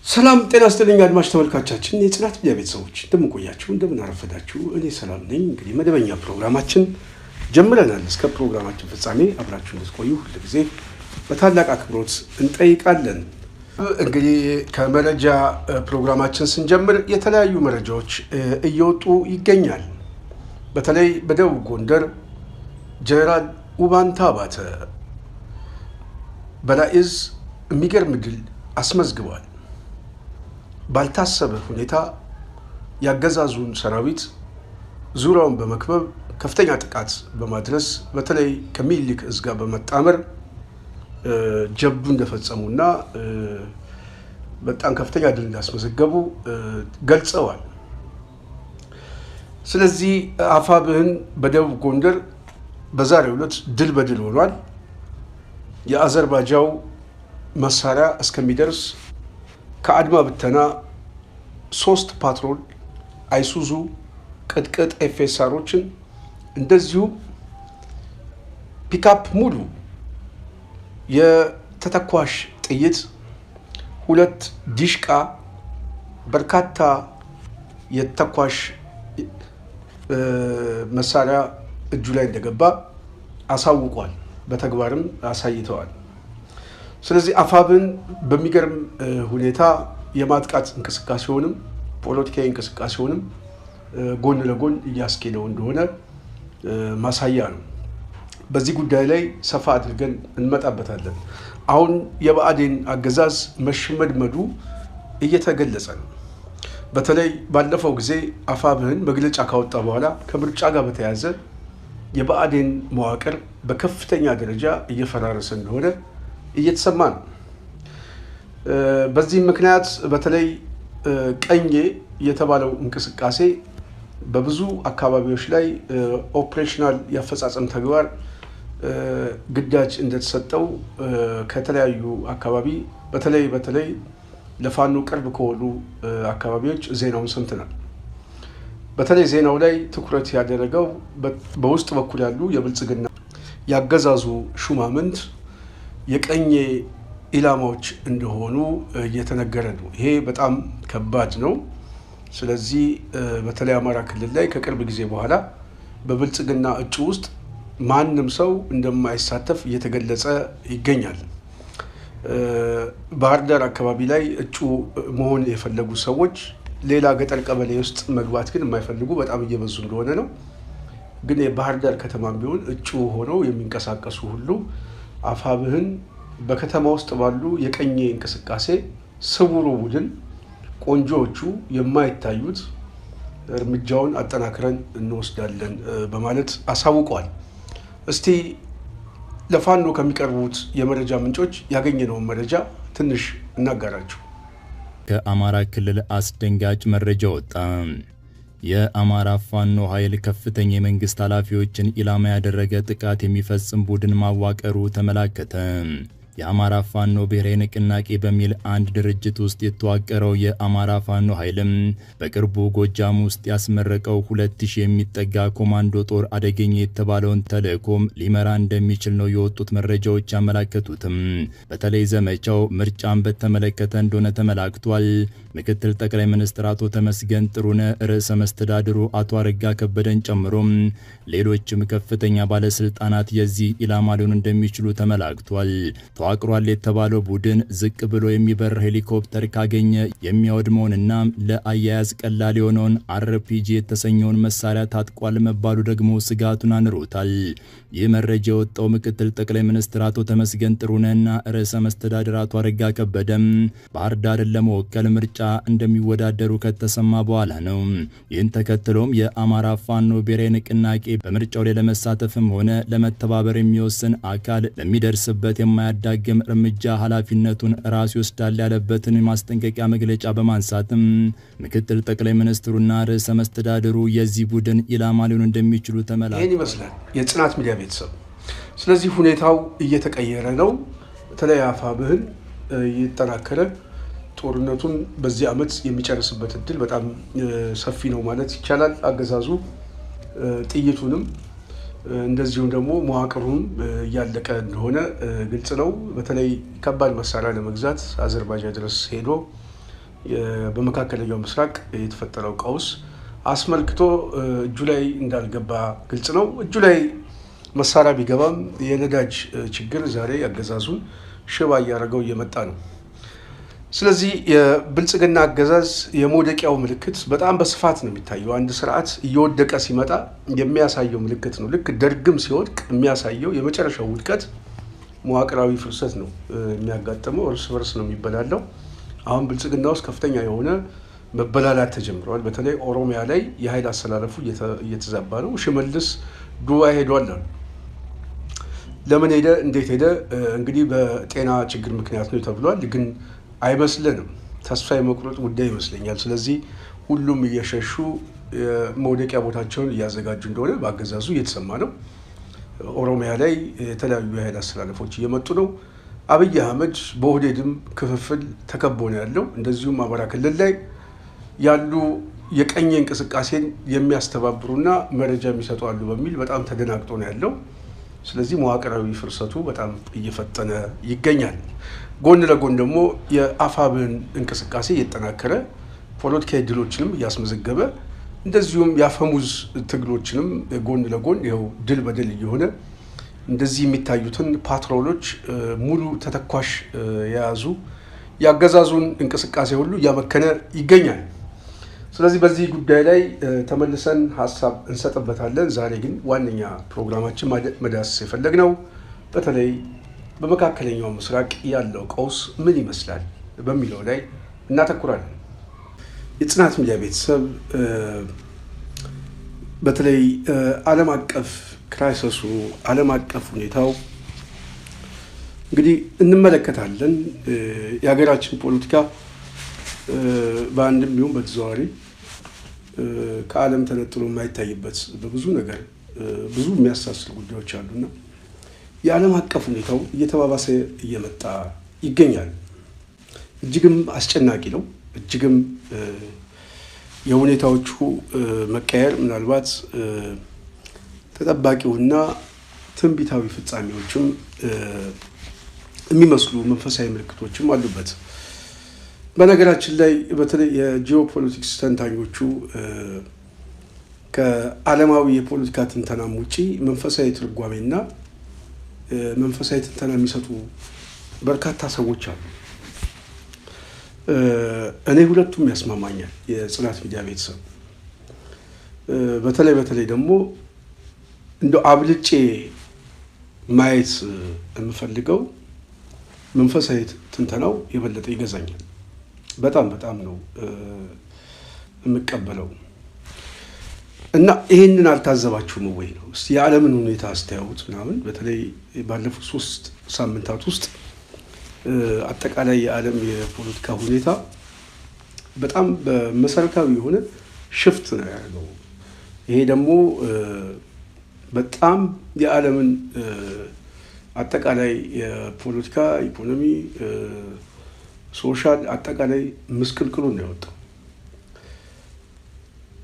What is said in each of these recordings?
ሰላም ጤና ይስጥልኝ አድማጭ ተመልካቾቻችን የጽናት ሚዲያ ቤተሰቦች እንደምን ቆያችሁ እንደምን አረፈዳችሁ እኔ ሰላም ነኝ እንግዲህ መደበኛ ፕሮግራማችን ጀምረናል እስከ ፕሮግራማችን ፍጻሜ አብራችሁ እንድትቆዩ ሁሉ ጊዜ በታላቅ አክብሮት እንጠይቃለን እንግዲህ ከመረጃ ፕሮግራማችን ስንጀምር የተለያዩ መረጃዎች እየወጡ ይገኛል በተለይ በደቡብ ጎንደር ጀነራል ውባንታ ባተ በላይዝ የሚገርም ድል አስመዝግቧል ባልታሰበ ሁኔታ ያገዛዙን ሰራዊት ዙሪያውን በመክበብ ከፍተኛ ጥቃት በማድረስ በተለይ ከሚኒሊክ እዝ ጋር በመጣመር ጀብዱ እንደፈጸሙና በጣም ከፍተኛ ድል እንዳስመዘገቡ ገልጸዋል። ስለዚህ አፋብህን በደቡብ ጎንደር በዛሬው ዕለት ድል በድል ሆኗል። የአዘርባጃው መሳሪያ እስከሚደርስ ከአድማ ብተና 3 ፓትሮል አይሱዙ ቅጥቅጥ ኤፍኤስአሮችን እንደዚሁ ፒካፕ ሙሉ የተተኳሽ ጥይት 2 ዲሽቃ በርካታ የተተኳሽ መሳሪያ እጁ ላይ እንደገባ አሳውቋል። በተግባርም አሳይተዋል። ስለዚህ አፋብን በሚገርም ሁኔታ የማጥቃት እንቅስቃሴውንም ፖለቲካዊ እንቅስቃሴውንም ጎን ለጎን እያስኬደው እንደሆነ ማሳያ ነው። በዚህ ጉዳይ ላይ ሰፋ አድርገን እንመጣበታለን። አሁን የብአዴን አገዛዝ መሽመድመዱ እየተገለጸ ነው። በተለይ ባለፈው ጊዜ አፋብህን መግለጫ ካወጣ በኋላ ከምርጫ ጋር በተያያዘ የብአዴን መዋቅር በከፍተኛ ደረጃ እየፈራረሰ እንደሆነ እየተሰማ ነው። በዚህ ምክንያት በተለይ ቀኜ የተባለው እንቅስቃሴ በብዙ አካባቢዎች ላይ ኦፕሬሽናል ያፈጻጸም ተግባር ግዳጅ እንደተሰጠው ከተለያዩ አካባቢ በተለይ ለፋኖ ቅርብ ከሆኑ አካባቢዎች ዜናውን ሰምተናል። በተለይ ዜናው ላይ ትኩረት ያደረገው በውስጥ በኩል ያሉ የብልጽግና ያገዛዙ ሹማምንት የቀኜ ኢላማዎች እንደሆኑ እየተነገረ ነው። ይሄ በጣም ከባድ ነው። ስለዚህ በተለይ አማራ ክልል ላይ ከቅርብ ጊዜ በኋላ በብልጽግና እጩ ውስጥ ማንም ሰው እንደማይሳተፍ እየተገለጸ ይገኛል። ባህር ዳር አካባቢ ላይ እጩ መሆን የፈለጉ ሰዎች ሌላ ገጠር ቀበሌ ውስጥ መግባት ግን የማይፈልጉ በጣም እየበዙ እንደሆነ ነው። ግን የባህር ዳር ከተማም ቢሆን እጩ ሆነው የሚንቀሳቀሱ ሁሉ አፋብህን በከተማ ውስጥ ባሉ የቀኜ እንቅስቃሴ ስውሩ ቡድን ቆንጆዎቹ የማይታዩት እርምጃውን አጠናክረን እንወስዳለን በማለት አሳውቀዋል። እስቲ ለፋኖ ከሚቀርቡት የመረጃ ምንጮች ያገኘነውን መረጃ ትንሽ እናጋራችሁ። ከአማራ ክልል አስደንጋጭ መረጃ ወጣ። የአማራ ፋኖ ኃይል ከፍተኛ የመንግስት ኃላፊዎችን ኢላማ ያደረገ ጥቃት የሚፈጽም ቡድን ማዋቀሩ ተመላከተ። የአማራ ፋኖ ብሔራዊ ንቅናቄ በሚል አንድ ድርጅት ውስጥ የተዋቀረው የአማራ ፋኖ ኃይልም በቅርቡ ጎጃም ውስጥ ያስመረቀው 2000 የሚጠጋ ኮማንዶ ጦር አደገኛ የተባለውን ተልዕኮም ሊመራ እንደሚችል ነው የወጡት መረጃዎች ያመላከቱትም። በተለይ ዘመቻው ምርጫን በተመለከተ እንደሆነ ተመላክቷል። ምክትል ጠቅላይ ሚኒስትር አቶ ተመስገን ጥሩነህ፣ ርዕሰ መስተዳድሩ አቶ አረጋ ከበደን ጨምሮ ሌሎችም ከፍተኛ ባለስልጣናት የዚህ ኢላማ ሊሆኑ እንደሚችሉ ተመላክቷል። ተዋቅሯል የተባለው ቡድን ዝቅ ብሎ የሚበር ሄሊኮፕተር ካገኘ የሚያወድመውንና ለአያያዝ ቀላል የሆነውን አርፒጂ የተሰኘውን መሳሪያ ታጥቋል መባሉ ደግሞ ስጋቱን አንሮታል። ይህ መረጃ የወጣው ምክትል ጠቅላይ ሚኒስትር አቶ ተመስገን ጥሩነህና ርዕሰ መስተዳድር አቶ አረጋ ከበደም ባህር ዳርን ለመወከል ምርጫ እንደሚወዳደሩ ከተሰማ በኋላ ነው። ይህን ተከትሎም የአማራ ፋኖ ብሔራዊ ንቅናቄ በምርጫው ላይ ለመሳተፍም ሆነ ለመተባበር የሚወስን አካል ለሚደርስበት የማያዳግም እርምጃ ኃላፊነቱን ራሱ ይወስዳል ያለበትን ማስጠንቀቂያ መግለጫ በማንሳትም ምክትል ጠቅላይ ሚኒስትሩና ርዕሰ መስተዳድሩ የዚህ ቡድን ኢላማ ሊሆኑ እንደሚችሉ ተመላክቷል። ይህን ይመስላል የጽናት ሚዲያ ቤተሰብ። ስለዚህ ሁኔታው እየተቀየረ ነው። በተለይ አፋብህን እየተጠናከረ ጦርነቱን በዚህ ዓመት የሚጨርስበት እድል በጣም ሰፊ ነው ማለት ይቻላል። አገዛዙ ጥይቱንም እንደዚሁም ደግሞ መዋቅሩም ያለቀ እንደሆነ ግልጽ ነው። በተለይ ከባድ መሳሪያ ለመግዛት አዘርባጃን ድረስ ሄዶ በመካከለኛው ምስራቅ የተፈጠረው ቀውስ አስመልክቶ እጁ ላይ እንዳልገባ ግልጽ ነው። እጁ ላይ መሳሪያ ቢገባም የነዳጅ ችግር ዛሬ አገዛዙን ሽባ እያደረገው እየመጣ ነው። ስለዚህ የብልጽግና አገዛዝ የመውደቂያው ምልክት በጣም በስፋት ነው የሚታየው። አንድ ስርዓት እየወደቀ ሲመጣ የሚያሳየው ምልክት ነው። ልክ ደርግም ሲወድቅ የሚያሳየው የመጨረሻው ውድቀት መዋቅራዊ ፍርሰት ነው የሚያጋጥመው። እርስ በርስ ነው የሚበላለው። አሁን ብልጽግና ውስጥ ከፍተኛ የሆነ መበላላት ተጀምረዋል። በተለይ ኦሮሚያ ላይ የኃይል አሰላለፉ እየተዛባ ነው። ሽመልስ ዱባይ ሄዷል አሉ። ለምን ሄደ? እንዴት ሄደ? እንግዲህ በጤና ችግር ምክንያት ነው ተብሏል። ግን አይመስልንም። ተስፋ የመቁረጥ ጉዳይ ይመስለኛል። ስለዚህ ሁሉም እየሸሹ መውደቂያ ቦታቸውን እያዘጋጁ እንደሆነ በአገዛዙ እየተሰማ ነው። ኦሮሚያ ላይ የተለያዩ የኃይል አስተላለፎች እየመጡ ነው። አብይ አህመድ በኦህዴድም ክፍፍል ተከቦ ነው ያለው። እንደዚሁም አማራ ክልል ላይ ያሉ የቀኝ እንቅስቃሴን የሚያስተባብሩና መረጃ የሚሰጡ አሉ በሚል በጣም ተደናግጦ ነው ያለው። ስለዚህ መዋቅራዊ ፍርሰቱ በጣም እየፈጠነ ይገኛል። ጎን ለጎን ደግሞ የአፋብን እንቅስቃሴ እየጠናከረ ፖለቲካዊ ድሎችንም እያስመዘገበ እንደዚሁም የአፈሙዝ ትግሎችንም ጎን ለጎን ይኸው ድል በድል እየሆነ እንደዚህ የሚታዩትን ፓትሮሎች ሙሉ ተተኳሽ የያዙ የአገዛዙን እንቅስቃሴ ሁሉ እያመከነ ይገኛል። ስለዚህ በዚህ ጉዳይ ላይ ተመልሰን ሀሳብ እንሰጥበታለን። ዛሬ ግን ዋነኛ ፕሮግራማችን መዳሰስ የፈለግነው በተለይ በመካከለኛው ምስራቅ ያለው ቀውስ ምን ይመስላል በሚለው ላይ እናተኩራለን። የጽናት ሚዲያ ቤተሰብ በተለይ ዓለም አቀፍ ክራይሲሱ ዓለም አቀፍ ሁኔታው እንግዲህ እንመለከታለን። የሀገራችን ፖለቲካ በአንድም ቢሆን በተዘዋዋሪ ከዓለም ተነጥሎ የማይታይበት በብዙ ነገር ብዙ የሚያሳስሩ ጉዳዮች አሉና የዓለም አቀፍ ሁኔታው እየተባባሰ እየመጣ ይገኛል። እጅግም አስጨናቂ ነው። እጅግም የሁኔታዎቹ መቀየር ምናልባት ተጠባቂውና ትንቢታዊ ፍጻሜዎችም የሚመስሉ መንፈሳዊ ምልክቶችም አሉበት። በነገራችን ላይ በተለይ የጂኦፖለቲክስ ተንታኞቹ ከዓለማዊ የፖለቲካ ትንተናም ውጪ መንፈሳዊ ትርጓሜና መንፈሳዊ ትንተና የሚሰጡ በርካታ ሰዎች አሉ። እኔ ሁለቱም ያስማማኛል። የጽናት ሚዲያ ቤተሰብ በተለይ ደግሞ እንደ አብልጬ ማየት የምፈልገው መንፈሳዊ ትንተናው የበለጠ ይገዛኛል። በጣም ነው የምቀበለው እና ይህንን አልታዘባችሁም ወይ ነው? እስቲ የዓለምን ሁኔታ አስተያዩት ምናምን። በተለይ ባለፉት 3 ሳምንታት ውስጥ አጠቃላይ የዓለም የፖለቲካ ሁኔታ በጣም በመሰረታዊ የሆነ ሽፍት ነው ያለው። ይሄ ደግሞ በጣም የዓለምን አጠቃላይ የፖለቲካ ኢኮኖሚ፣ ሶሻል አጠቃላይ ምስቅልቅሉ ነው ያወጣው።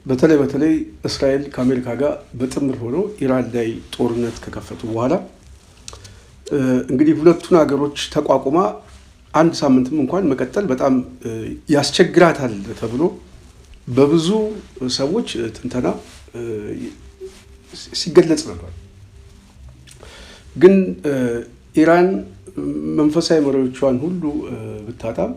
በተለይ እስራኤል ከአሜሪካ ጋር በጥምር ሆነው ኢራን ላይ ጦርነት ከከፈቱ በኋላ እንግዲህ ሁለቱን ሀገሮች ተቋቁማ አንድ ሳምንትም እንኳን መቀጠል በጣም ያስቸግራታል ተብሎ በብዙ ሰዎች ትንተና ሲገለጽ ነበር። ግን ኢራን መንፈሳዊ መሪዎቿን ሁሉ ብታጣም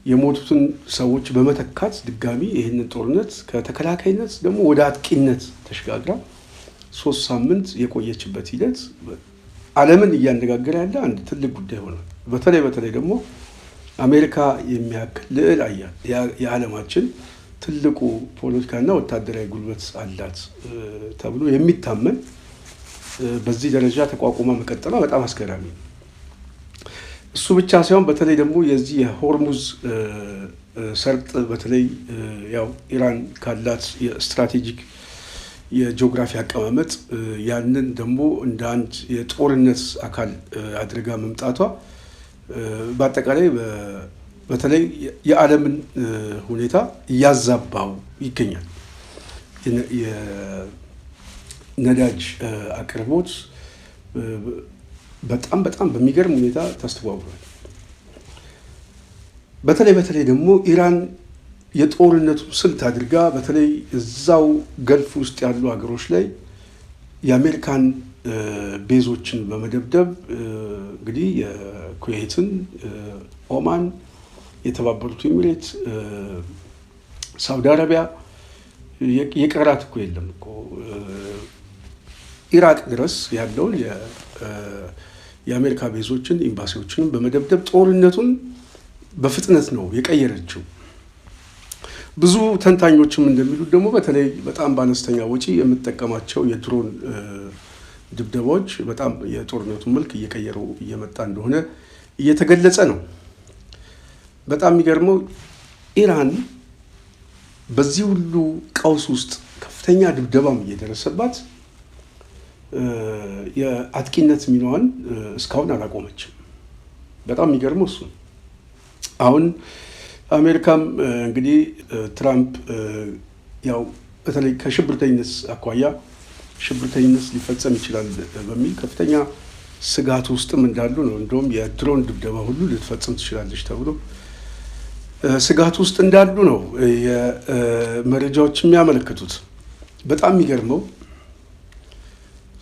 የሞቱትን ሰዎች በመተካት ድጋሚ ይህንን ጦርነት ከተከላካይነት ደግሞ ወደ አጥቂነት ተሸጋግራ 3 ሳምንት የቆየችበት ሂደት ዓለምን እያነጋገረ ያለ አንድ ትልቅ ጉዳይ ሆኗል። በተለይ ደግሞ አሜሪካ የሚያክል ልዕል ኃያል የዓለማችን ትልቁ ፖለቲካና ወታደራዊ ጉልበት አላት ተብሎ የሚታመን በዚህ ደረጃ ተቋቁማ መቀጠሏ በጣም አስገራሚ ነው። እሱ ብቻ ሳይሆን በተለይ ደግሞ የዚህ የሆርሙዝ ሰርጥ በተለይ ያው ኢራን ካላት የስትራቴጂክ የጂኦግራፊ አቀማመጥ ያንን ደግሞ እንደ አንድ የጦርነት አካል አድርጋ መምጣቷ በአጠቃላይ በተለይ የዓለምን ሁኔታ እያዛባው ይገኛል። የነዳጅ አቅርቦት በጣም በሚገርም ሁኔታ ተስተጓጉሏል። በተለይ ደግሞ ኢራን የጦርነቱ ስልት አድርጋ በተለይ እዛው ገልፍ ውስጥ ያሉ ሀገሮች ላይ የአሜሪካን ቤዞችን በመደብደብ እንግዲህ የኩዌትን፣ ኦማን፣ የተባበሩት ኤሚሬት፣ ሳውዲ አረቢያ የቀራት እኮ የለም እኮ ኢራቅ ድረስ ያለውን የአሜሪካ ቤዞችን ኤምባሲዎችን በመደብደብ ጦርነቱን በፍጥነት ነው የቀየረችው። ብዙ ተንታኞችም እንደሚሉት ደግሞ በተለይ በጣም በአነስተኛ ወጪ የምትጠቀማቸው የድሮን ድብደባዎች በጣም የጦርነቱን መልክ እየቀየሩ እየመጣ እንደሆነ እየተገለጸ ነው። በጣም የሚገርመው ኢራን በዚህ ሁሉ ቀውስ ውስጥ ከፍተኛ ድብደባም እየደረሰባት የአጥቂነት ሚናዋን እስካሁን አላቆመችም። በጣም የሚገርመው እሱ አሁን አሜሪካም እንግዲህ ትራምፕ ያው በተለይ ከሽብርተኝነት አኳያ ሽብርተኝነት ሊፈጸም ይችላል በሚል ከፍተኛ ስጋት ውስጥም እንዳሉ ነው። እንደውም የድሮን ድብደባ ሁሉ ልትፈጽም ትችላለች ተብሎ ስጋት ውስጥ እንዳሉ ነው የመረጃዎች የሚያመለክቱት። በጣም የሚገርመው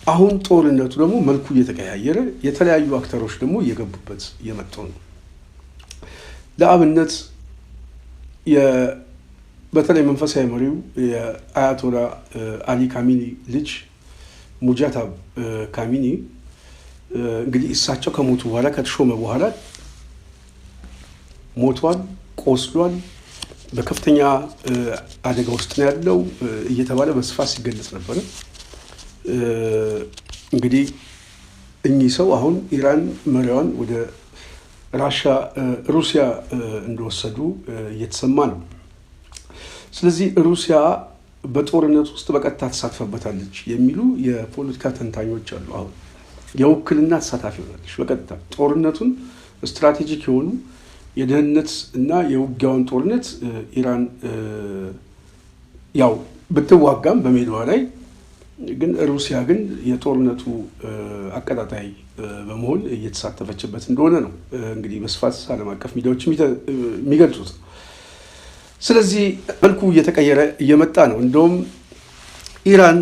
አሁን ጦርነቱ ደግሞ መልኩ እየተቀያየረ የተለያዩ አክተሮች ደግሞ እየገቡበት እየመጡ ነው። ለአብነት በተለይ መንፈሳዊ መሪው የአያቶላ አሊ ካሚኒ ልጅ ሙጃታብ ካሚኒ እንግዲህ እሳቸው ከሞቱ በኋላ ከተሾመ በኋላ ሞቷል፣ ቆስሏል፣ በከፍተኛ አደጋ ውስጥ ነው ያለው እየተባለ በስፋት ሲገለጽ ነበረ። እንግዲህ እኚህ ሰው አሁን ኢራን መሪዋን ወደ ሩሲያ እንደወሰዱ እየተሰማ ነው። ስለዚህ ሩሲያ በጦርነት ውስጥ በቀጥታ ተሳትፈበታለች የሚሉ የፖለቲካ ተንታኞች አሉ። አሁን የውክልና ተሳታፊ ሆናለች በቀጥታ ጦርነቱን ስትራቴጂክ የሆኑ የደህንነት እና የውጊያውን ጦርነት ኢራን ያው ብትዋጋም በሜዳዋ ላይ ግን ሩሲያ ግን የጦርነቱ አቀጣጣይ በመሆን እየተሳተፈችበት እንደሆነ ነው እንግዲህ በስፋት ዓለም አቀፍ ሚዲያዎች የሚገልጹት። ስለዚህ መልኩ እየተቀየረ እየመጣ ነው። እንደውም ኢራን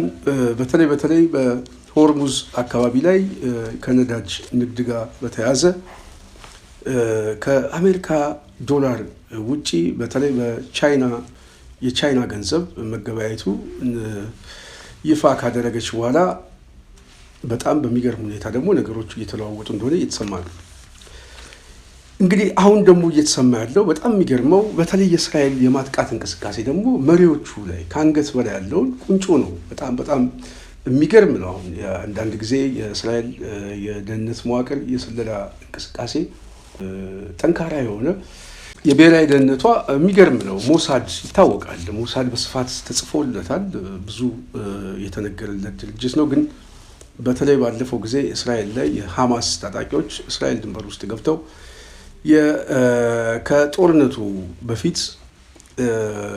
በተለይ በሆርሙዝ አካባቢ ላይ ከነዳጅ ንግድ ጋር በተያያዘ ከአሜሪካ ዶላር ውጪ በተለይ የቻይና ገንዘብ መገበያየቱ ይፋ ካደረገች በኋላ በጣም በሚገርም ሁኔታ ደግሞ ነገሮቹ እየተለዋወጡ እንደሆነ እየተሰማ ነው። እንግዲህ አሁን ደግሞ እየተሰማ ያለው በጣም የሚገርመው በተለይ የእስራኤል የማጥቃት እንቅስቃሴ ደግሞ መሪዎቹ ላይ ከአንገት በላይ ያለውን ቁንጮ ነው። በጣም የሚገርም ነው። አሁን አንዳንድ ጊዜ የእስራኤል የደህንነት መዋቅር የስለላ እንቅስቃሴ ጠንካራ የሆነ የብሔራዊ ደህንነቷ የሚገርም ነው። ሞሳድ ይታወቃል። ሞሳድ በስፋት ተጽፎለታል። ብዙ የተነገረለት ድርጅት ነው። ግን በተለይ ባለፈው ጊዜ እስራኤል ላይ የሐማስ ታጣቂዎች እስራኤል ድንበር ውስጥ ገብተው ከጦርነቱ በፊት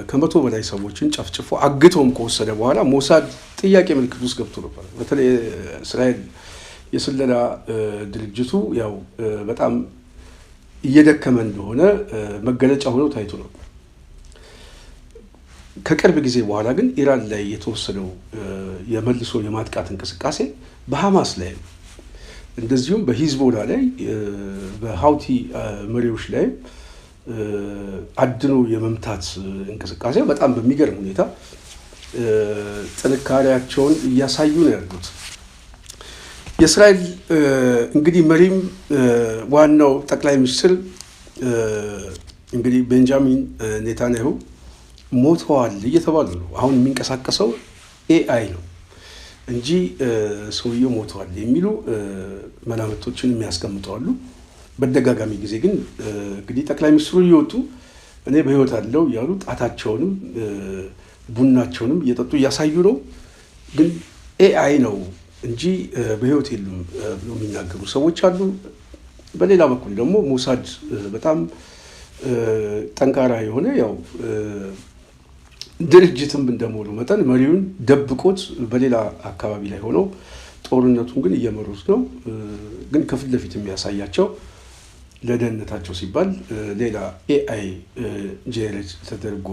ከ100 በላይ ሰዎችን ጨፍጭፎ አግተውም ከወሰደ በኋላ ሞሳድ ጥያቄ ምልክት ውስጥ ገብቶ ነበር። በተለይ እስራኤል የስለላ ድርጅቱ ያው በጣም እየደከመ እንደሆነ መገለጫ ሆኖ ታይቶ ነበር። ከቅርብ ጊዜ በኋላ ግን ኢራን ላይ የተወሰደው የመልሶ የማጥቃት እንቅስቃሴ በሐማስ ላይ እንደዚሁም በሂዝቦላ ላይ በሀውቲ መሪዎች ላይ አድኖ የመምታት እንቅስቃሴ በጣም በሚገርም ሁኔታ ጥንካሬያቸውን እያሳዩ ነው ያሉት። የእስራኤል እንግዲህ መሪም ዋናው ጠቅላይ ሚኒስትር እንግዲህ ቤንጃሚን ኔታንያሁ ሞተዋል እየተባሉ ነው። አሁን የሚንቀሳቀሰው ኤአይ ነው እንጂ ሰውየው ሞተዋል የሚሉ መላምቶችን የሚያስቀምጡ አሉ። በተደጋጋሚ ጊዜ ግን እንግዲህ ጠቅላይ ሚኒስትሩ እየወጡ እኔ በህይወት አለው እያሉ ጣታቸውንም ቡናቸውንም እየጠጡ እያሳዩ ነው። ግን ኤአይ ነው እንጂ በህይወት የሉም ብሎ የሚናገሩ ሰዎች አሉ። በሌላ በኩል ደግሞ ሞሳድ በጣም ጠንካራ የሆነ ያው ድርጅትም እንደመሆኑ መጠን መሪውን ደብቆት በሌላ አካባቢ ላይ ሆነው ጦርነቱን ግን እየመሩት ነው። ግን ከፊት ለፊት የሚያሳያቸው ለደህንነታቸው ሲባል ሌላ AI ጄኔሬት ተደርጎ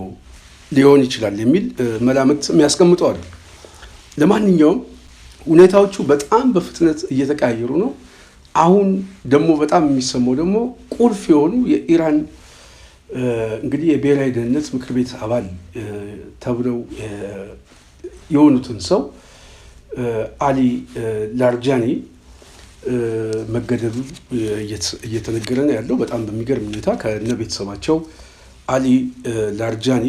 ሊሆን ይችላል የሚል መላምት የሚያስቀምጠዋል። ለማንኛውም ሁኔታዎቹ በጣም በፍጥነት እየተቀያየሩ ነው። አሁን ደግሞ በጣም የሚሰማው ደግሞ ቁልፍ የሆኑ የኢራን እንግዲህ የብሔራዊ ደህንነት ምክር ቤት አባል ተብለው የሆኑትን ሰው አሊ ላርጃኒ መገደሉ እየተነገረ ነው ያለው። በጣም በሚገርም ሁኔታ ከነ ቤተሰባቸው አሊ ላርጃኒ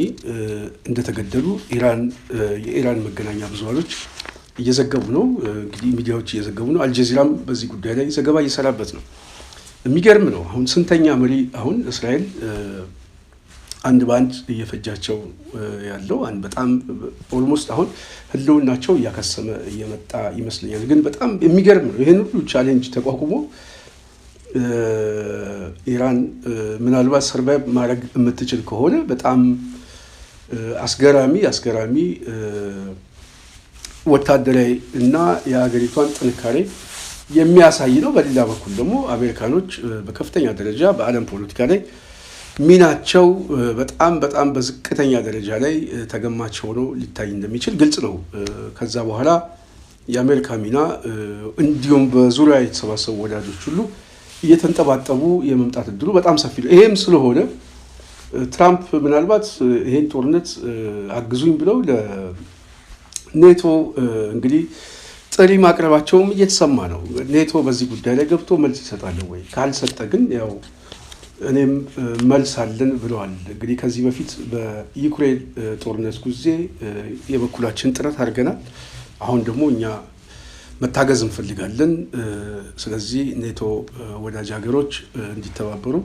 እንደተገደሉ የኢራን መገናኛ ብዙሃኖች እየዘገቡ ነው። እንግዲህ ሚዲያዎች እየዘገቡ ነው። አልጀዚራም በዚህ ጉዳይ ላይ ዘገባ እየሰራበት ነው። የሚገርም ነው። አሁን ስንተኛ መሪ አሁን እስራኤል አንድ በአንድ እየፈጃቸው ያለው በጣም ኦልሞስት አሁን ህልውናቸው እያከሰመ እየመጣ ይመስለኛል። ግን በጣም የሚገርም ነው። ይሄን ሁሉ ቻሌንጅ ተቋቁሞ ኢራን ምናልባት ሰርቫይቭ ማድረግ የምትችል ከሆነ በጣም አስገራሚ ወታደራዊ እና የሀገሪቷን ጥንካሬ የሚያሳይ ነው። በሌላ በኩል ደግሞ አሜሪካኖች በከፍተኛ ደረጃ በዓለም ፖለቲካ ላይ ሚናቸው በጣም በዝቅተኛ ደረጃ ላይ ተገማች ሆኖ ሊታይ እንደሚችል ግልጽ ነው። ከዛ በኋላ የአሜሪካ ሚና እንዲሁም በዙሪያ የተሰባሰቡ ወዳጆች ሁሉ እየተንጠባጠቡ የመምጣት እድሉ በጣም ሰፊ ነው። ይሄም ስለሆነ ትራምፕ ምናልባት ይሄን ጦርነት አግዙኝ ብለው ለኔቶ እንግዲህ ጥሪ ማቅረባቸውም እየተሰማ ነው። ኔቶ በዚህ ጉዳይ ላይ ገብቶ መልስ ይሰጣል ወይ? ካልሰጠ ግን ያው እኔም መልስ አለን ብለዋል። እንግዲህ ከዚህ በፊት በዩክሬን ጦርነት ጊዜ የበኩላችን ጥረት አድርገናል። አሁን ደግሞ እኛ መታገዝ እንፈልጋለን። ስለዚህ ኔቶ ወዳጅ ሀገሮች እንዲተባበሩ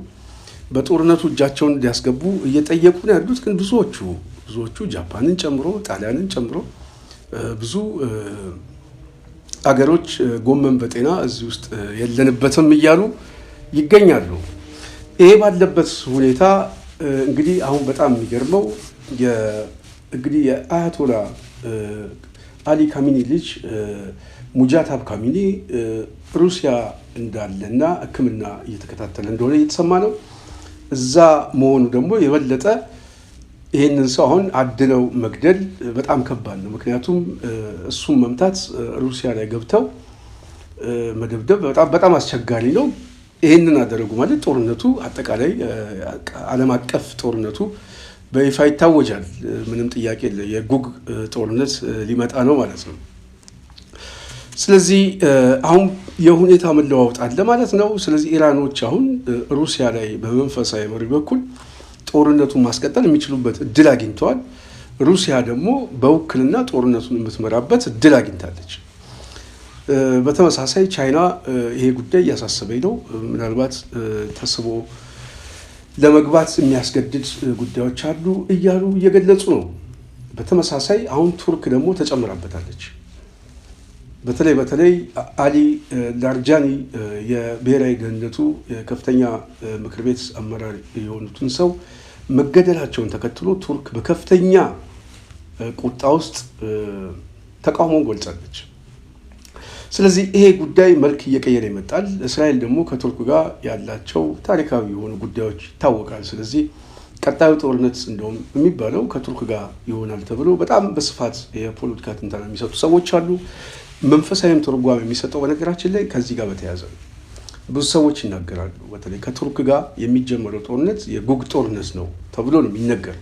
በጦርነቱ እጃቸውን እንዲያስገቡ እየጠየቁ ነው ያሉት። ግን ብዙዎቹ ጃፓንን ጨምሮ ጣሊያንን ጨምሮ ብዙ አገሮች ጎመን በጤና እዚህ ውስጥ የለንበትም እያሉ ይገኛሉ። ይሄ ባለበት ሁኔታ እንግዲህ አሁን በጣም የሚገርመው እንግዲህ የአያቶላ አሊ ካሚኒ ልጅ ሙጃታብ ካሚኒ ሩሲያ እንዳለና ሕክምና እየተከታተለ እንደሆነ እየተሰማ ነው። እዛ መሆኑ ደግሞ የበለጠ ይህንን ሰው አሁን አድለው መግደል በጣም ከባድ ነው። ምክንያቱም እሱም መምታት ሩሲያ ላይ ገብተው መደብደብ በጣም አስቸጋሪ ነው። ይህንን አደረጉ ማለት ጦርነቱ አጠቃላይ ዓለም አቀፍ ጦርነቱ በይፋ ይታወጃል። ምንም ጥያቄ የለ። የጉግ ጦርነት ሊመጣ ነው ማለት ነው። ስለዚህ አሁን የሁኔታ መለዋወጥ አለ ማለት ነው። ስለዚህ ኢራኖች አሁን ሩሲያ ላይ በመንፈሳዊ መሪ በኩል ጦርነቱን ማስቀጠል የሚችሉበት እድል አግኝተዋል። ሩሲያ ደግሞ በውክልና ጦርነቱን የምትመራበት እድል አግኝታለች። በተመሳሳይ ቻይና ይሄ ጉዳይ እያሳሰበኝ ነው፣ ምናልባት ተስቦ ለመግባት የሚያስገድድ ጉዳዮች አሉ እያሉ እየገለጹ ነው። በተመሳሳይ አሁን ቱርክ ደግሞ ተጨምራበታለች። በተለይ አሊ ላርጃኒ የብሔራዊ ደህንነቱ የከፍተኛ ምክር ቤት አመራር የሆኑትን ሰው መገደላቸውን ተከትሎ ቱርክ በከፍተኛ ቁጣ ውስጥ ተቃውሞን ገልጻለች። ስለዚህ ይሄ ጉዳይ መልክ እየቀየረ ይመጣል። እስራኤል ደግሞ ከቱርክ ጋር ያላቸው ታሪካዊ የሆኑ ጉዳዮች ይታወቃል። ስለዚህ ቀጣዩ ጦርነት እንደውም የሚባለው ከቱርክ ጋር ይሆናል ተብሎ በጣም በስፋት የፖለቲካ ትንተና የሚሰጡ ሰዎች አሉ። መንፈሳዊም ትርጓሜ የሚሰጠው በነገራችን ላይ ከዚህ ጋር በተያያዘ ነው። ብዙ ሰዎች ይናገራሉ። በተለይ ከቱርክ ጋር የሚጀመረው ጦርነት የጉግ ጦርነት ነው ተብሎ ነው የሚነገር።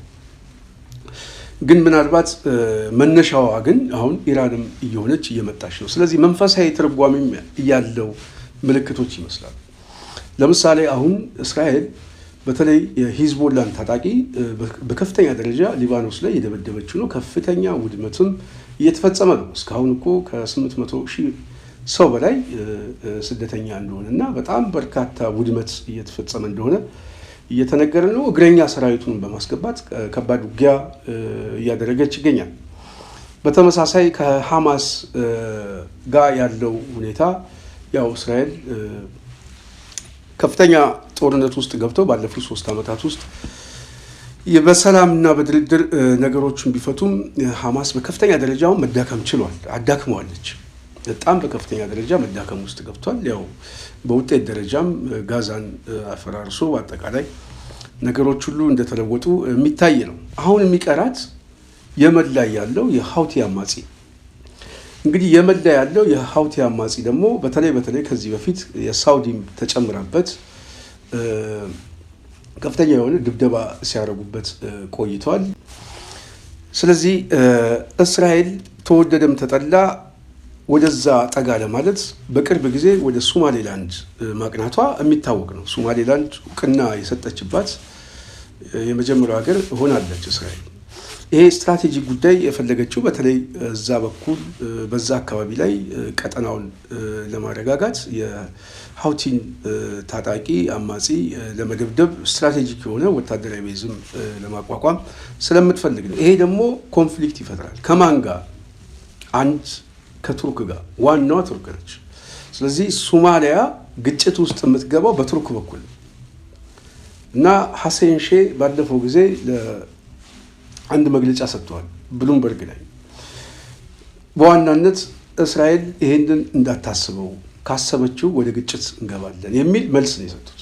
ግን ምናልባት መነሻዋ ግን አሁን ኢራንም እየሆነች እየመጣች ነው። ስለዚህ መንፈሳዊ ትርጓሜም ያለው ምልክቶች ይመስላሉ። ለምሳሌ አሁን እስራኤል በተለይ የሂዝቦላን ታጣቂ በከፍተኛ ደረጃ ሊባኖስ ላይ የደበደበችው ነው። ከፍተኛ ውድመትም እየተፈጸመ ነው። እስካሁን እኮ ከ800,000 ሰው በላይ ስደተኛ እንደሆነ እና በጣም በርካታ ውድመት እየተፈጸመ እንደሆነ እየተነገረ ነው። እግረኛ ሰራዊቱን በማስገባት ከባድ ውጊያ እያደረገች ይገኛል። በተመሳሳይ ከሐማስ ጋር ያለው ሁኔታ ያው እስራኤል ከፍተኛ ጦርነት ውስጥ ገብተው ባለፉት 3 ዓመታት ውስጥ በሰላምና በድርድር ነገሮችን ቢፈቱም ሐማስ በከፍተኛ ደረጃውን መዳከም ችሏል። አዳክመዋለች። በጣም በከፍተኛ ደረጃ መዳከም ውስጥ ገብቷል። ያው በውጤት ደረጃም ጋዛን አፈራርሶ አጠቃላይ ነገሮች ሁሉ እንደተለወጡ የሚታይ ነው። አሁን የሚቀራት የመን ላይ ያለው የሀውቲ አማጺ እንግዲህ የመን ላይ ያለው የሀውቲ አማጺ ደግሞ በተለይ ከዚህ በፊት የሳውዲም ተጨምራበት ከፍተኛ የሆነ ድብደባ ሲያደርጉበት ቆይቷል። ስለዚህ እስራኤል ተወደደም ተጠላ ወደዛ ጠጋ ለማለት በቅርብ ጊዜ ወደ ሶማሌላንድ ማቅናቷ የሚታወቅ ነው። ሶማሌላንድ እውቅና የሰጠችባት የመጀመሪያው ሀገር ሆናለች እስራኤል። ይሄ ስትራቴጂክ ጉዳይ የፈለገችው በተለይ እዛ በኩል በዛ አካባቢ ላይ ቀጠናውን ለማረጋጋት የሀውቲን ታጣቂ አማጺ ለመደብደብ ስትራቴጂክ የሆነ ወታደራዊ ቤዝም ለማቋቋም ስለምትፈልግ ነው። ይሄ ደግሞ ኮንፍሊክት ይፈጥራል። ከማን ጋር? አንድ ከቱርክ ጋር። ዋናዋ ቱርክ ነች። ስለዚህ ሶማሊያ ግጭት ውስጥ የምትገባው በቱርክ በኩል እና ሐሰን ሼህ ባለፈው ጊዜ አንድ መግለጫ ሰጥተዋል ብሉምበርግ ላይ። በዋናነት እስራኤል ይሄንን እንዳታስበው ካሰበችው ወደ ግጭት እንገባለን የሚል መልስ ነው የሰጡት።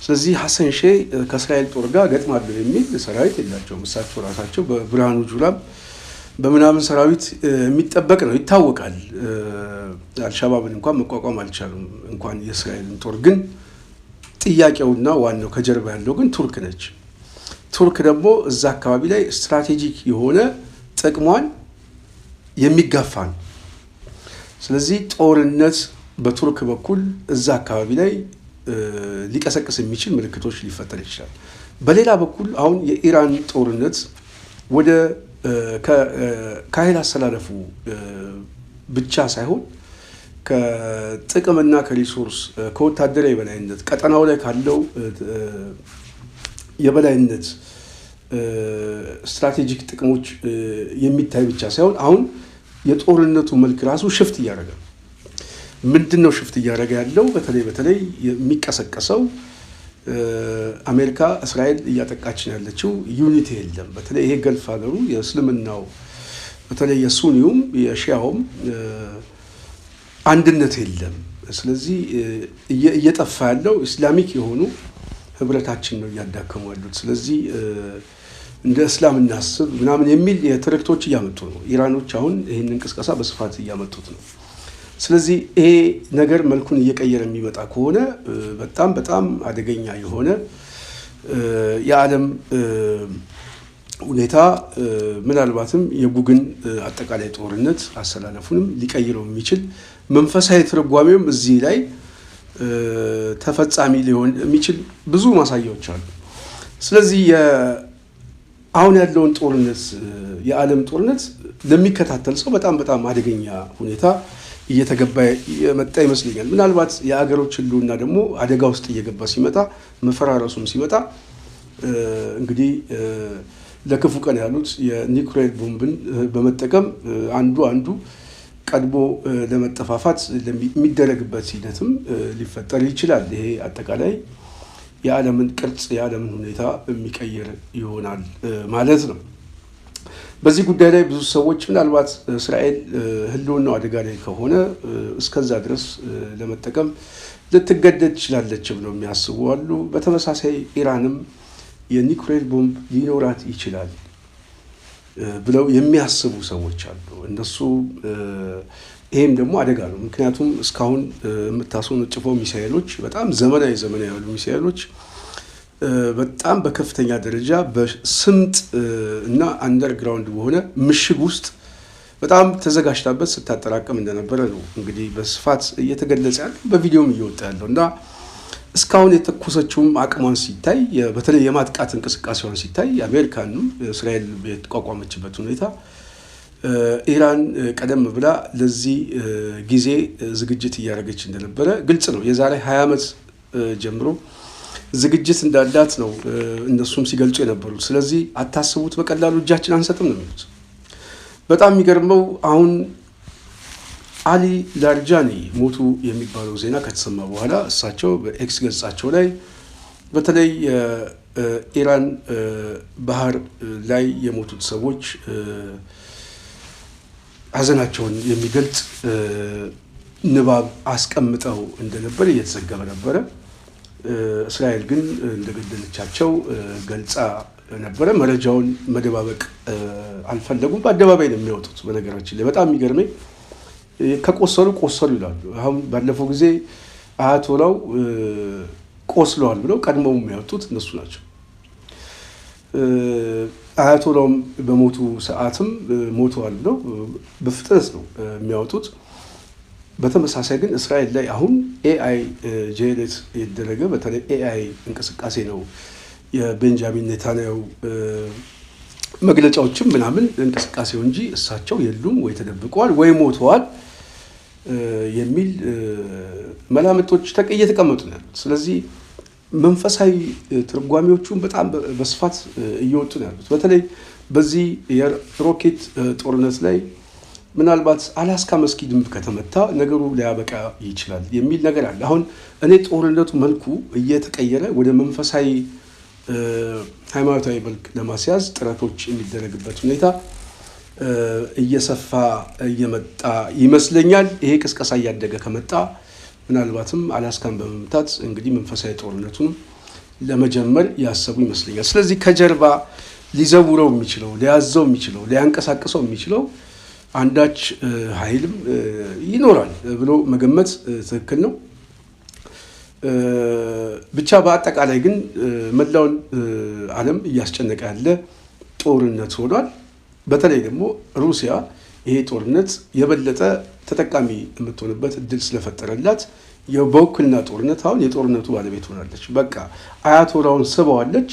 ስለዚህ ሐሰን ሼህ ከእስራኤል ጦር ጋር ገጥማለሁ የሚል ሰራዊት የላቸውም። እሳቸው ራሳቸው በብርሃኑ ጁላም በምናምን ሰራዊት የሚጠበቅ ነው ይታወቃል። አልሻባብን እንኳን መቋቋም አልቻሉም እንኳን የእስራኤልን ጦር። ግን ጥያቄውና ዋናው ከጀርባ ያለው ግን ቱርክ ነች። ቱርክ ደግሞ እዛ አካባቢ ላይ ስትራቴጂክ የሆነ ጥቅሟን የሚጋፋ ነው። ስለዚህ ጦርነት በቱርክ በኩል እዛ አካባቢ ላይ ሊቀሰቅስ የሚችል ምልክቶች ሊፈጠር ይችላል። በሌላ በኩል አሁን የኢራን ጦርነት ወደ ከኃይል አሰላለፉ ብቻ ሳይሆን ከጥቅምና ከሪሶርስ ከወታደራዊ የበላይነት ቀጠናው ላይ ካለው የበላይነት ስትራቴጂክ ጥቅሞች የሚታይ ብቻ ሳይሆን አሁን የጦርነቱ መልክ ራሱ ሽፍት እያደረገ ነው። ምንድን ነው ሽፍት እያደረገ ያለው? በተለይ የሚቀሰቀሰው አሜሪካ እስራኤል እያጠቃችን ያለችው ዩኒቲ የለም። በተለይ ይሄ ገልፍ ሀገሩ የእስልምናው በተለይ የሱኒውም የሺያውም አንድነት የለም። ስለዚህ እየጠፋ ያለው ኢስላሚክ የሆኑ ህብረታችን ነው እያዳከሙ ያሉት። ስለዚህ እንደ እስላም እናስብ ምናምን የሚል የትርክቶች እያመጡ ነው። ኢራኖች አሁን ይህንን ቅስቀሳ በስፋት እያመጡት ነው። ስለዚህ ይሄ ነገር መልኩን እየቀየረ የሚመጣ ከሆነ በጣም አደገኛ የሆነ የዓለም ሁኔታ ምናልባትም የጉግን አጠቃላይ ጦርነት አሰላለፉንም ሊቀይረው የሚችል መንፈሳዊ ትርጓሜውም እዚህ ላይ ተፈጻሚ ሊሆን የሚችል ብዙ ማሳያዎች አሉ። ስለዚህ አሁን ያለውን ጦርነት የዓለም ጦርነት ለሚከታተል ሰው በጣም አደገኛ ሁኔታ እየተገባ የመጣ ይመስለኛል። ምናልባት የአገሮች ህልውና ደግሞ አደጋ ውስጥ እየገባ ሲመጣ መፈራረሱም ሲመጣ እንግዲህ ለክፉ ቀን ያሉት የኒውክሌር ቦምብን በመጠቀም አንዱ ቀድሞ ለመጠፋፋት የሚደረግበት ሂደትም ሊፈጠር ይችላል። ይሄ አጠቃላይ የዓለምን ቅርጽ የዓለምን ሁኔታ የሚቀይር ይሆናል ማለት ነው። በዚህ ጉዳይ ላይ ብዙ ሰዎች ምናልባት እስራኤል ህልውናው አደጋ ላይ ከሆነ እስከዛ ድረስ ለመጠቀም ልትገደድ ትችላለች ብለው የሚያስቡ አሉ። በተመሳሳይ ኢራንም የኒውክሌር ቦምብ ሊኖራት ይችላል ብለው የሚያስቡ ሰዎች አሉ። እነሱ ይሄም ደግሞ አደጋ ነው። ምክንያቱም እስካሁን የምታስወነጭፈው ሚሳኤሎች በጣም ዘመናዊ ያሉ ሚሳኤሎች በጣም በከፍተኛ ደረጃ በስምጥ እና አንደርግራውንድ በሆነ ምሽግ ውስጥ በጣም ተዘጋጅታበት ስታጠራቀም እንደነበረ ነው እንግዲህ በስፋት እየተገለጸ ያለው በቪዲዮም እየወጣ ያለው እና እስካሁን የተኮሰችውም አቅሟን ሲታይ በተለይ የማጥቃት እንቅስቃሴዋን ሲታይ አሜሪካንም እስራኤል የተቋቋመችበት ሁኔታ ኢራን ቀደም ብላ ለዚህ ጊዜ ዝግጅት እያደረገች እንደነበረ ግልጽ ነው። የዛሬ 20 ዓመት ጀምሮ ዝግጅት እንዳላት ነው እነሱም ሲገልጹ የነበሩት። ስለዚህ አታስቡት፣ በቀላሉ እጃችን አንሰጥም ነው የሚሉት። በጣም የሚገርመው አሁን አሊ ላርጃኒ ሞቱ የሚባለው ዜና ከተሰማ በኋላ እሳቸው በኤክስ ገጻቸው ላይ በተለይ ኢራን ባህር ላይ የሞቱት ሰዎች ሀዘናቸውን የሚገልጽ ንባብ አስቀምጠው እንደነበር እየተዘገበ ነበረ። እስራኤል ግን እንደገደለቻቸው ገልጻ ነበረ። መረጃውን መደባበቅ አልፈለጉም። በአደባባይ ነው የሚያወጡት። በነገራችን ላይ በጣም የሚገርመኝ ከቆሰሉ ቆሰሉ ይላሉ። አሁን ባለፈው ጊዜ አያቶላው ቆስለዋል ብለው ቀድመው የሚያወጡት እነሱ ናቸው። አያቶላውም በሞቱ ሰዓትም ሞተዋል ብለው በፍጥነት ነው የሚያወጡት። በተመሳሳይ ግን እስራኤል ላይ አሁን ኤአይ ጄኔሬት የተደረገ በተለይ ኤአይ እንቅስቃሴ ነው። የቤንጃሚን ኔታንያሁ መግለጫዎችም ምናምን እንቅስቃሴው እንጂ እሳቸው የሉም ወይ ተደብቀዋል ወይ ሞተዋል የሚል መላምቶች እየተቀመጡ ነው ያሉት። ስለዚህ መንፈሳዊ ትርጓሜዎቹን በጣም በስፋት እየወጡ ነው ያሉት። በተለይ በዚህ የሮኬት ጦርነት ላይ ምናልባት አላስካ መስጊድም ከተመታ ነገሩ ሊያበቃ ይችላል የሚል ነገር አለ። አሁን እኔ ጦርነቱ መልኩ እየተቀየረ ወደ መንፈሳዊ ሃይማኖታዊ መልክ ለማስያዝ ጥረቶች የሚደረግበት ሁኔታ እየሰፋ እየመጣ ይመስለኛል። ይሄ ቅስቀሳ እያደገ ከመጣ ምናልባትም አላስካን በመምታት እንግዲህ መንፈሳዊ ጦርነቱን ለመጀመር ያሰቡ ይመስለኛል። ስለዚህ ከጀርባ ሊዘውረው የሚችለው ሊያዘው የሚችለው ሊያንቀሳቅሰው የሚችለው አንዳች ኃይልም ይኖራል ብሎ መገመት ትክክል ነው። ብቻ በአጠቃላይ ግን መላውን ዓለም እያስጨነቀ ያለ ጦርነት ሆኗል። በተለይ ደግሞ ሩሲያ ይሄ ጦርነት የበለጠ ተጠቃሚ የምትሆንበት እድል ስለፈጠረላት በውክልና ጦርነት አሁን የጦርነቱ ባለቤት ሆናለች። በቃ አያቶላውን ስበዋለች፣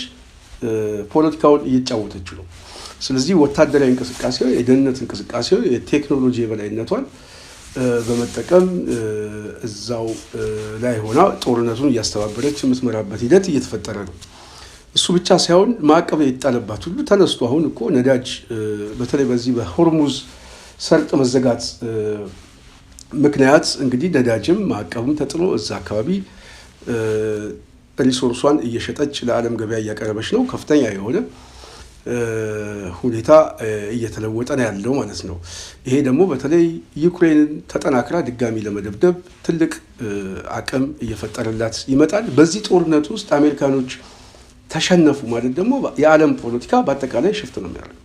ፖለቲካውን እየጫወተች ነው። ስለዚህ ወታደራዊ እንቅስቃሴው፣ የደህንነት እንቅስቃሴው፣ የቴክኖሎጂ የበላይነቷን በመጠቀም እዛው ላይ ሆና ጦርነቱን እያስተባበረች የምትመራበት ሂደት እየተፈጠረ ነው። እሱ ብቻ ሳይሆን ማዕቀብ የተጣለባት ሁሉ ተነስቶ አሁን እኮ ነዳጅ በተለይ በዚህ በሆርሙዝ ሰርጥ መዘጋት ምክንያት እንግዲህ ነዳጅም ማዕቀብም ተጥሎ እዛ አካባቢ ሪሶርሷን እየሸጠች ለዓለም ገበያ እያቀረበች ነው። ከፍተኛ የሆነ ሁኔታ እየተለወጠ ነው ያለው ማለት ነው። ይሄ ደግሞ በተለይ ዩክሬንን ተጠናክራ ድጋሚ ለመደብደብ ትልቅ አቅም እየፈጠረላት ይመጣል። በዚህ ጦርነት ውስጥ አሜሪካኖች ተሸነፉ ማለት ደግሞ የዓለም ፖለቲካ በአጠቃላይ ሽፍት ነው የሚያደርገው።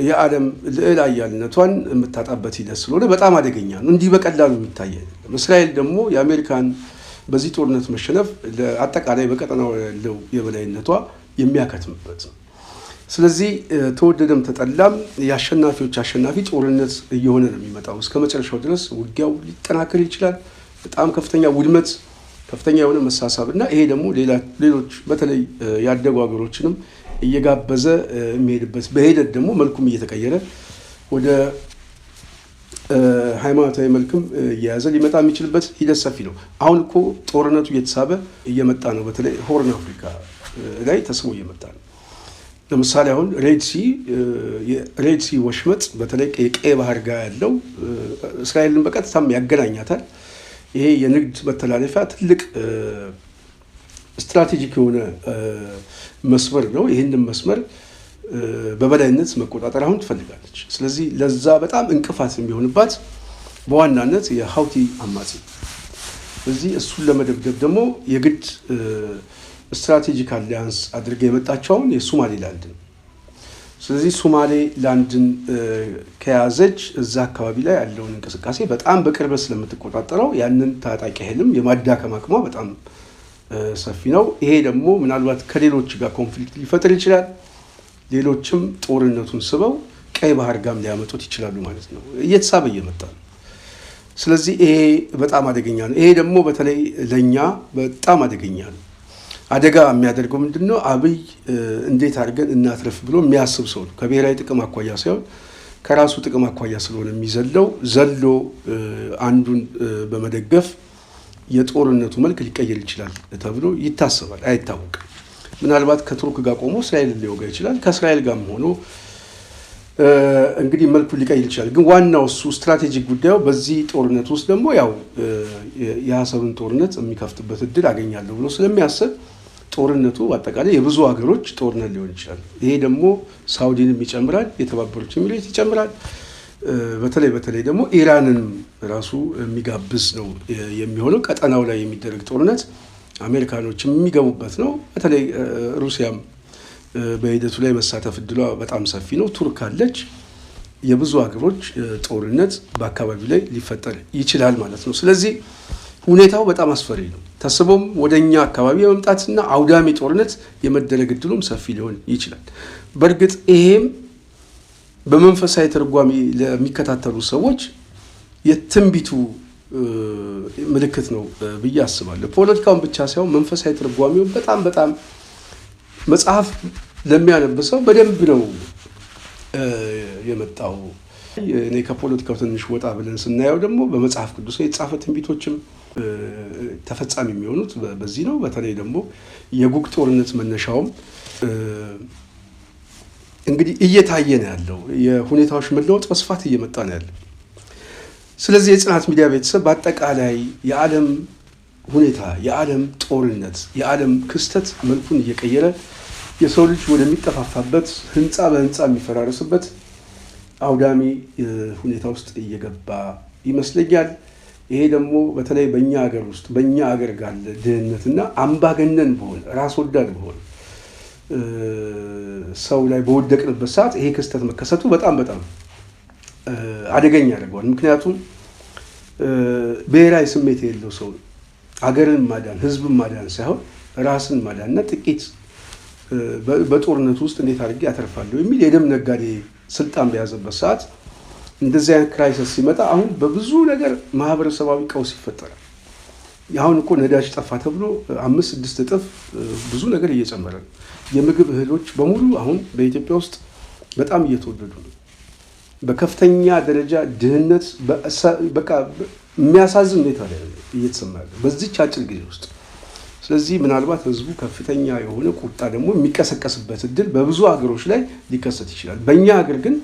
የዓለም ልዕል ኃያልነቷን የምታጣበት ሂደት ስለሆነ በጣም አደገኛ ነው። እንዲህ በቀላሉ የሚታይ አይደለም። እስራኤል ደግሞ የአሜሪካን በዚህ ጦርነት መሸነፍ ለአጠቃላይ በቀጠናው ያለው የበላይነቷ የሚያከትምበት ነው። ስለዚህ ተወደደም ተጠላም የአሸናፊዎች አሸናፊ ጦርነት እየሆነ ነው የሚመጣው። እስከ መጨረሻው ድረስ ውጊያው ሊጠናከር ይችላል። በጣም ከፍተኛ ውድመት፣ ከፍተኛ የሆነ መሳሳብ እና ይሄ ደግሞ ሌሎች በተለይ ያደጉ ሀገሮችንም እየጋበዘ የሚሄድበት በሂደት ደግሞ መልኩም እየተቀየረ ወደ ሃይማኖታዊ መልክም እየያዘ ሊመጣ የሚችልበት ሂደት ሰፊ ነው። አሁን እኮ ጦርነቱ እየተሳበ እየመጣ ነው። በተለይ ሆርን አፍሪካ ላይ ተስቦ እየመጣ ነው። ለምሳሌ አሁን ሬድ ሲ ወሽመጥ በተለይ የቀይ ባህር ጋር ያለው እስራኤልን በቀጥታም ያገናኛታል። ይሄ የንግድ መተላለፊያ ትልቅ ስትራቴጂክ የሆነ መስመር ነው። ይህንን መስመር በበላይነት መቆጣጠር አሁን ትፈልጋለች። ስለዚህ ለዛ በጣም እንቅፋት የሚሆንባት በዋናነት የሀውቲ አማጺ። ስለዚህ እሱን ለመደብደብ ደግሞ የግድ ስትራቴጂክ አሊያንስ አድርገ የመጣቸውን የሶማሌላንድ ነው። ስለዚህ ሶማሌላንድን ከያዘች እዛ አካባቢ ላይ ያለውን እንቅስቃሴ በጣም በቅርበት ስለምትቆጣጠረው ያንን ታጣቂ ኃይልም የማዳከም አቅሟ በጣም ሰፊ ነው። ይሄ ደግሞ ምናልባት ከሌሎች ጋር ኮንፍሊክት ሊፈጥር ይችላል። ሌሎችም ጦርነቱን ስበው ቀይ ባህር ጋም ሊያመጡት ይችላሉ ማለት ነው። እየተሳበ እየመጣ ነው። ስለዚህ ይሄ በጣም አደገኛ ነው። ይሄ ደግሞ በተለይ ለእኛ በጣም አደገኛ ነው። አደጋ የሚያደርገው ምንድን ነው? አብይ እንዴት አድርገን እናትረፍ ብሎ የሚያስብ ሰው ነው። ከብሔራዊ ጥቅም አኳያ ሳይሆን ከራሱ ጥቅም አኳያ ስለሆነ የሚዘለው ዘሎ አንዱን በመደገፍ የጦርነቱ መልክ ሊቀየር ይችላል ተብሎ ይታሰባል። አይታወቅም። ምናልባት ከቱርክ ጋር ቆሞ እስራኤልን ሊወጋ ይችላል። ከእስራኤል ጋርም ሆኖ እንግዲህ መልኩ ሊቀይር ይችላል። ግን ዋናው እሱ ስትራቴጂክ ጉዳዩ በዚህ ጦርነት ውስጥ ደግሞ ያው የአሰብን ጦርነት የሚከፍትበት እድል አገኛለሁ ብሎ ስለሚያስብ ጦርነቱ አጠቃላይ የብዙ ሀገሮች ጦርነት ሊሆን ይችላል። ይሄ ደግሞ ሳውዲንም ይጨምራል፣ የተባበሩት ኤሚሬት ይጨምራል። በተለይ ደግሞ ኢራንን ራሱ የሚጋብዝ ነው የሚሆነው። ቀጠናው ላይ የሚደረግ ጦርነት አሜሪካኖችም የሚገቡበት ነው። በተለይ ሩሲያም በሂደቱ ላይ መሳተፍ እድሏ በጣም ሰፊ ነው። ቱርክ አለች። የብዙ ሀገሮች ጦርነት በአካባቢው ላይ ሊፈጠር ይችላል ማለት ነው። ስለዚህ ሁኔታው በጣም አስፈሪ ነው። ተስቦም ወደኛ አካባቢ የመምጣትና አውዳሚ ጦርነት የመደረግ እድሉም ሰፊ ሊሆን ይችላል። በእርግጥ ይሄም በመንፈሳዊ ትርጓሜ ለሚከታተሉ ሰዎች የትንቢቱ ምልክት ነው ብዬ አስባለሁ። ፖለቲካውን ብቻ ሳይሆን መንፈሳዊ ትርጓሜው በጣም መጽሐፍ ለሚያነብሰው በደንብ ነው የመጣው። እኔ ከፖለቲካው ትንሽ ወጣ ብለን ስናየው ደግሞ በመጽሐፍ ቅዱስ የተጻፈ ትንቢቶችም ተፈጻሚ የሚሆኑት በዚህ ነው። በተለይ ደግሞ የጉግ ጦርነት መነሻውም እንግዲህ እየታየ ነው ያለው። የሁኔታዎች መለወጥ በስፋት እየመጣ ነው ያለው። ስለዚህ የጽናት ሚዲያ ቤተሰብ በአጠቃላይ የዓለም ሁኔታ፣ የዓለም ጦርነት፣ የዓለም ክስተት መልኩን እየቀየረ የሰው ልጅ ወደሚጠፋፋበት ህንፃ በህንፃ የሚፈራረስበት አውዳሚ ሁኔታ ውስጥ እየገባ ይመስለኛል። ይሄ ደግሞ በተለይ በእኛ ሀገር ውስጥ በእኛ ሀገር ጋር ድህነትና አምባገነን በሆነ ራስ ወዳድ በሆነ ሰው ላይ በወደቅንበት ሰዓት ይሄ ክስተት መከሰቱ በጣም አደገኛ ያደርገዋል። ምክንያቱም ብሔራዊ ስሜት የሌለው ሰው ሀገርን ማዳን ህዝብን ማዳን ሳይሆን ራስን ማዳንና ጥቂት በጦርነቱ ውስጥ እንዴት አድርጌ አተርፋለሁ የሚል የደም ነጋዴ ስልጣን በያዘበት ሰዓት እንደዚህ አይነት ክራይሲስ ሲመጣ አሁን በብዙ ነገር ማህበረሰባዊ ቀውስ ይፈጠራል። አሁን እኮ ነዳጅ ጠፋ ተብሎ 5-6 እጥፍ ብዙ ነገር እየጨመረ ነው። የምግብ እህሎች በሙሉ አሁን በኢትዮጵያ ውስጥ በጣም እየተወደዱ ነው። በከፍተኛ ደረጃ ድህነት በቃ የሚያሳዝን ሁኔታ ላይ እየተሰማ ያለው በዚህች አጭር ጊዜ ውስጥ። ስለዚህ ምናልባት ህዝቡ ከፍተኛ የሆነ ቁጣ ደግሞ የሚቀሰቀስበት እድል በብዙ ሀገሮች ላይ ሊከሰት ይችላል። በእኛ ሀገር ግን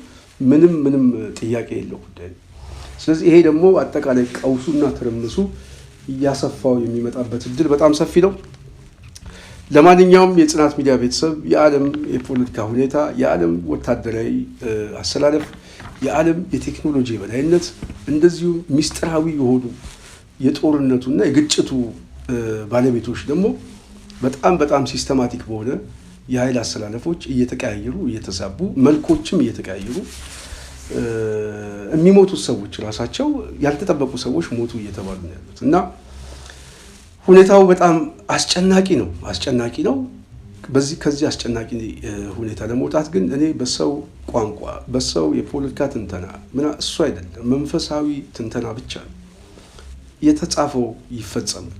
ምንም ጥያቄ የለው ጉዳይ ነው። ስለዚህ ይሄ ደግሞ አጠቃላይ ቀውሱና ትርምሱ እያሰፋው የሚመጣበት እድል በጣም ሰፊ ነው። ለማንኛውም የጽናት ሚዲያ ቤተሰብ የዓለም የፖለቲካ ሁኔታ፣ የዓለም ወታደራዊ አሰላለፍ፣ የዓለም የቴክኖሎጂ የበላይነት እንደዚሁ ሚስጥራዊ የሆኑ የጦርነቱና የግጭቱ ባለቤቶች ደግሞ በጣም ሲስተማቲክ በሆነ የኃይል አሰላለፎች እየተቀያየሩ እየተዛቡ መልኮችም እየተቀያየሩ የሚሞቱት ሰዎች ራሳቸው ያልተጠበቁ ሰዎች ሞቱ እየተባሉ ነው ያሉት እና ሁኔታው በጣም አስጨናቂ ነው። ከዚህ አስጨናቂ ሁኔታ ለመውጣት ግን እኔ በሰው ቋንቋ በሰው የፖለቲካ ትንተና እሱ አይደለም፣ መንፈሳዊ ትንተና ብቻ ነው። የተጻፈው ይፈጸማል።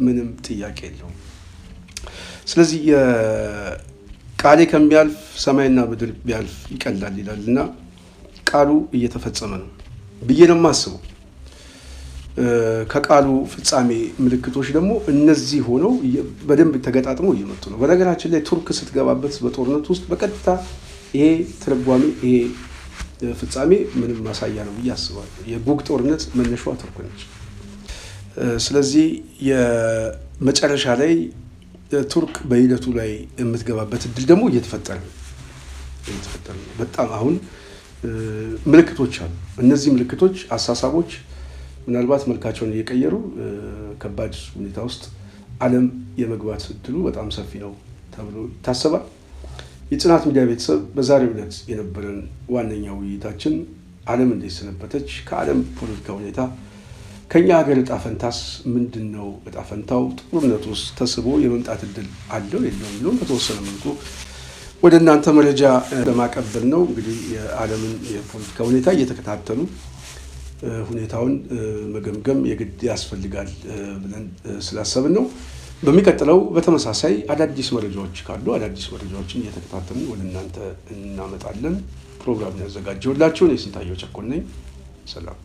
ምንም ጥያቄ የለውም። ስለዚህ ቃሌ ከሚያልፍ ሰማይና ምድር ቢያልፍ ይቀላል ይላል እና ቃሉ እየተፈጸመ ነው ብዬ ነው የማስበው። ከቃሉ ፍጻሜ ምልክቶች ደግሞ እነዚህ ሆነው በደንብ ተገጣጥመው እየመጡ ነው። በነገራችን ላይ ቱርክ ስትገባበት በጦርነቱ ውስጥ በቀጥታ ይሄ ትርጓሜ ይሄ ፍጻሜ ምንም ማሳያ ነው ብዬ አስባለሁ። የጉግ ጦርነት መነሻዋ ቱርክ ነች። ስለዚህ የመጨረሻ ላይ ቱርክ በሂደቱ ላይ የምትገባበት እድል ደግሞ እየተፈጠረ ነው። በጣም አሁን ምልክቶች አሉ። እነዚህ ምልክቶች አሳሳቦች ምናልባት መልካቸውን እየቀየሩ ከባድ ሁኔታ ውስጥ ዓለም የመግባት እድሉ በጣም ሰፊ ነው ተብሎ ይታሰባል። የጽናት ሚዲያ ቤተሰብ በዛሬው ዕለት የነበረን ዋነኛው ውይይታችን ዓለም እንዴት ሰነበተች፣ ከዓለም ፖለቲካ ሁኔታ ከኛ ሀገር እጣ ፈንታስ ምንድነው? እጣ ፈንታው ጦርነቱ ውስጥ ተስቦ የመምጣት እድል አለው የለውም ብሎ በተወሰነ መልኩ ወደ እናንተ መረጃ ለማቀበል ነው። እንግዲህ የዓለምን የፖለቲካ ሁኔታ እየተከታተሉ ሁኔታውን መገምገም የግድ ያስፈልጋል ብለን ስላሰብን ነው። በሚቀጥለው በተመሳሳይ አዳዲስ መረጃዎች ካሉ አዳዲስ መረጃዎችን እየተከታተልን ወደ እናንተ እናመጣለን። ፕሮግራም ያዘጋጀውላችሁ እኔ ስንታየው ቸኮል ነኝ። ሰላም።